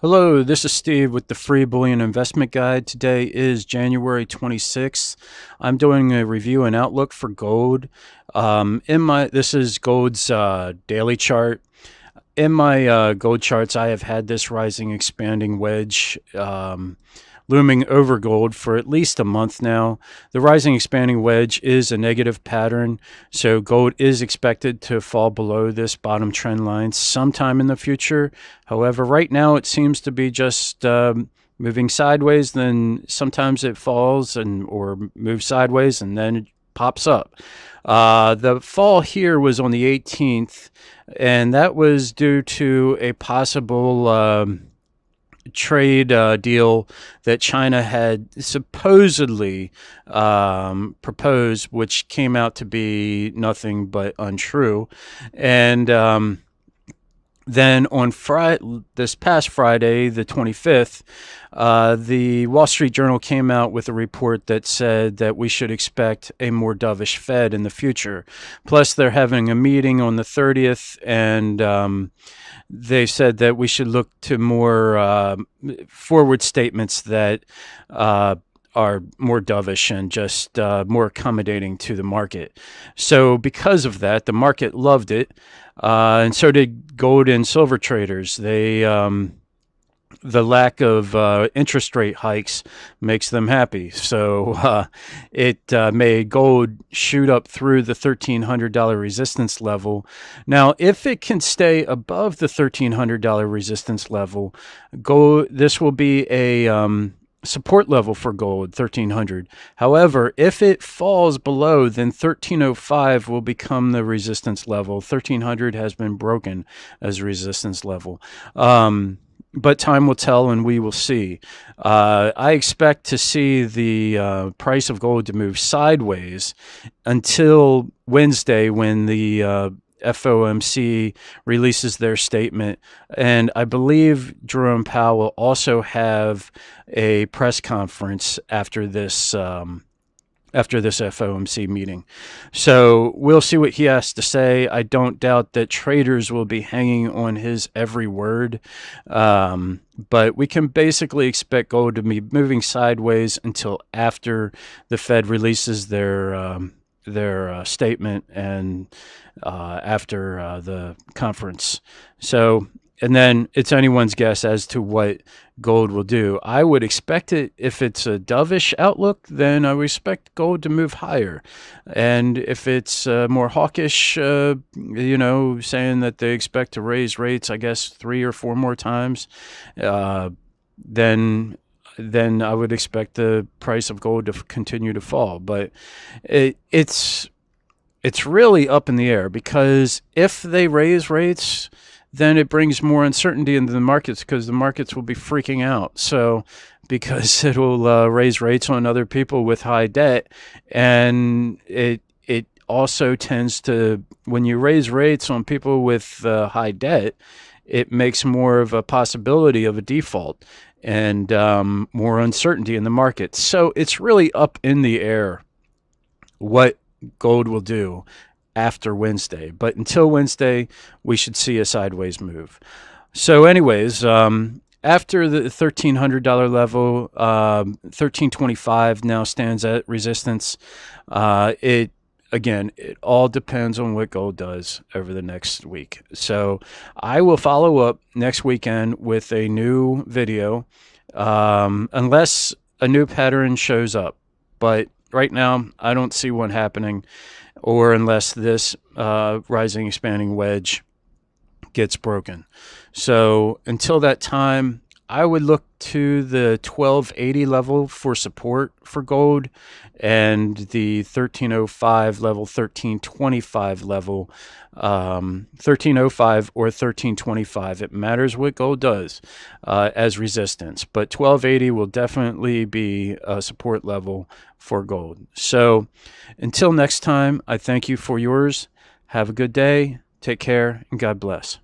Hello, this is Steve with the Free Bullion Investment Guide. Today is January 26th. I'm doing a review and outlook for gold. This is gold's daily chart. In my gold charts, I have had this rising expanding wedge looming over gold for at least a month now. The rising expanding wedge is a negative pattern, so gold is expected to fall below this bottom trend line sometime in the future. However, right now it seems to be just moving sideways, then sometimes it falls or moves sideways and then it pops up. The fall here was on the 18th, and that was due to a possible trade deal that China had supposedly proposed, which came out to be nothing but untrue. And then on this past Friday, the 25th, the Wall Street Journal came out with a report that said that we should expect a more dovish Fed in the future. Plus, they're having a meeting on the 30th, and they said that we should look to more forward statements that are more dovish and just more accommodating to the market. So because of that, the market loved it, and so did gold and silver traders. The lack of interest rate hikes makes them happy. So it made gold shoot up through the $1,300 resistance level. Now, if it can stay above the $1,300 resistance level, this will be a support level for gold, 1300. However, if it falls below, then 1305 will become the resistance level. 1300 has been broken as a resistance level. But time will tell, and we will see. I expect to see the price of gold to move sideways until Wednesday, when the FOMC releases their statement. And I believe Jerome Powell will also have a press conference after this FOMC meeting. So we'll see what he has to say. I don't doubt that traders will be hanging on his every word. But we can basically expect gold to be moving sideways until after the Fed releases their statement and after the conference. So, and then it's anyone's guess as to what gold will do. I would expect it, if it's a dovish outlook, then I would expect gold to move higher. And if it's more hawkish, saying that they expect to raise rates, I guess 3 or 4 more times, then I would expect the price of gold to continue to fall. But it's really up in the air, because if they raise rates, then it brings more uncertainty into the markets, because the markets will be freaking out. So, because it will raise rates on other people with high debt, and it also tends to, when you raise rates on people with high debt, it makes more of a possibility of a default and more uncertainty in the market. So it's really up in the air what gold will do after Wednesday. But until Wednesday, we should see a sideways move. So anyways, after the $1,300 level, 1325 now stands at resistance. It all depends on what gold does over the next week. So I will follow up next weekend with a new video, unless a new pattern shows up. But right now, I don't see one happening, or unless this rising expanding wedge gets broken. So until that time, I would look to the 1280 level for support for gold, and the 1305 level, 1325 level, 1305 or 1325. It matters what gold does as resistance, but 1280 will definitely be a support level for gold. So until next time, I thank you for yours. Have a good day. Take care, and God bless.